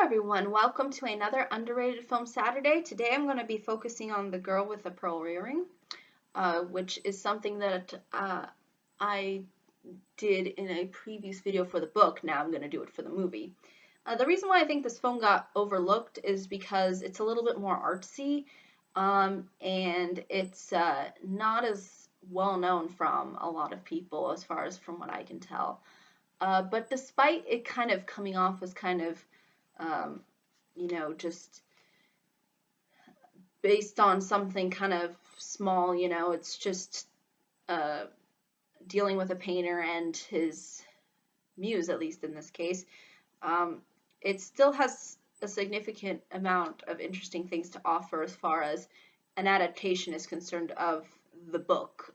everyone, welcome to another Underrated Film Saturday. Today I'm going to be focusing on The Girl with the Pearl Earring, which is something that I did in a previous video for the book. Now I'm going to do it for the movie. The reason why I think this film got overlooked is because it's a little bit more artsy, and it's not as well known from a lot of people as far as from what I can tell. But despite it kind of coming off as kind of just based on something kind of small, it's just dealing with a painter and his muse, at least in this case. It still has a significant amount of interesting things to offer as far as an adaptation is concerned of the book.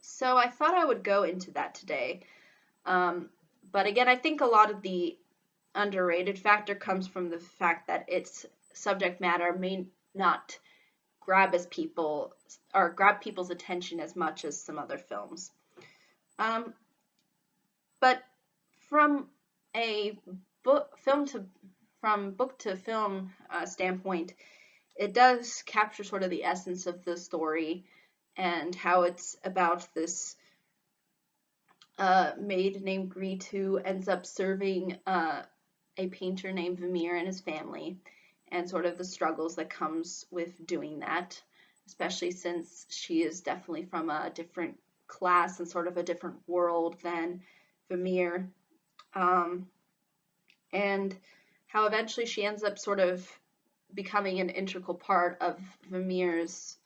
So I thought I would go into that today. But again, I think a lot of the underrated factor comes from the fact that its subject matter may not grab people's attention as much as some other films. But from a book to film standpoint, it does capture sort of the essence of the story and how it's about this maid named Greet who ends up serving a painter named Vermeer and his family, and sort of the struggles that comes with doing that, especially since she is definitely from a different class and sort of a different world than Vermeer, and how eventually she ends up sort of becoming an integral part of Vermeer's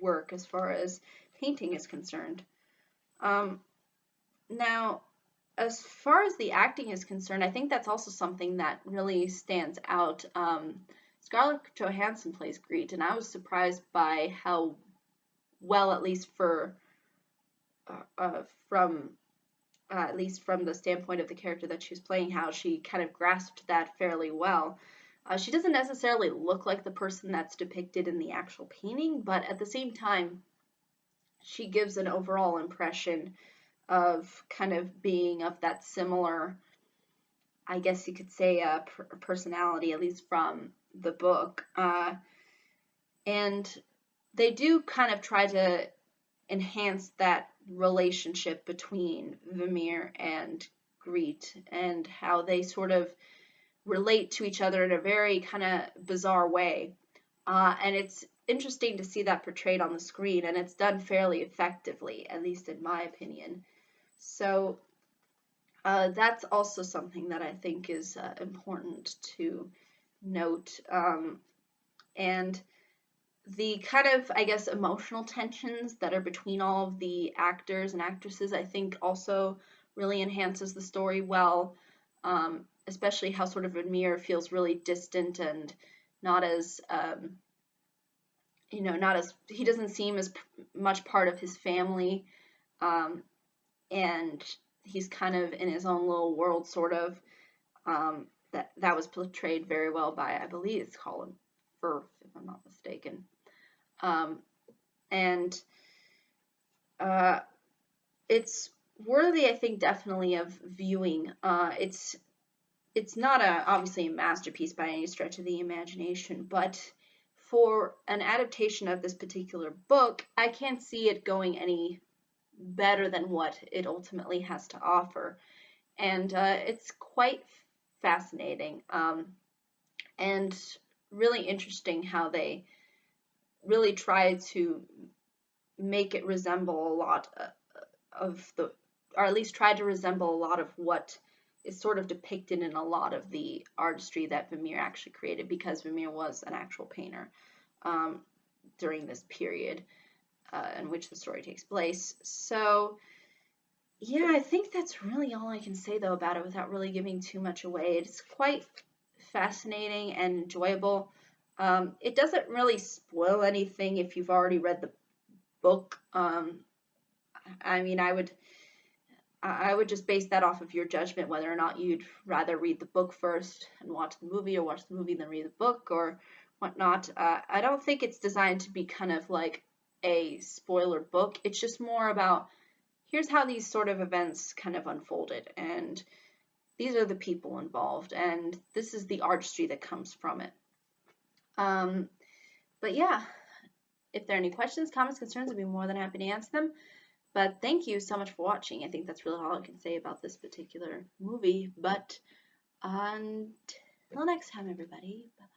work as far as painting is concerned. Now, as far as the acting is concerned, I think that's also something that really stands out. Scarlett Johansson plays Greet, and I was surprised by how well, at least from the standpoint of the character that she was playing, how she kind of grasped that fairly well. She doesn't necessarily look like the person that's depicted in the actual painting, but at the same time, she gives an overall impression of kind of being of that similar, I guess you could say, personality, at least from the book. And they do kind of try to enhance that relationship between Vermeer and Greet and how they sort of relate to each other in a very kind of bizarre way. And it's interesting to see that portrayed on the screen, and it's done fairly effectively, at least in my opinion. So that's also something that I think is important to note. And the kind of, I guess, emotional tensions that are between all of the actors and actresses, I think also really enhances the story well, especially how sort of Vermeer feels really distant and not as, he doesn't seem as much part of his family. And he's kind of in his own little world, sort of. That was portrayed very well by, I believe it's Colin Firth, if I'm not mistaken. It's worthy, I think, definitely of viewing. It's not obviously a masterpiece by any stretch of the imagination, but for an adaptation of this particular book, I can't see it going any better than what it ultimately has to offer. And it's quite fascinating and really interesting how they really try to make it resemble a lot or at least try to resemble a lot of what is sort of depicted in a lot of the artistry that Vermeer actually created, because Vermeer was an actual painter during this period in which the story takes place. So yeah, I think that's really all I can say though about it without really giving too much away. It's quite fascinating and enjoyable. It doesn't really spoil anything if you've already read the book. I mean, I would just base that off of your judgment, whether or not you'd rather read the book first and watch the movie, or watch the movie and then read the book, or whatnot. I don't think it's designed to be kind of like a spoiler book. It's just more about, here's how these sort of events kind of unfolded, and these are the people involved, and this is the artistry that comes from it. But yeah, if there are any questions, comments, concerns, I'd be more than happy to answer them. But thank you so much for watching. I think that's really all I can say about this particular movie. But until next time, everybody. Bye.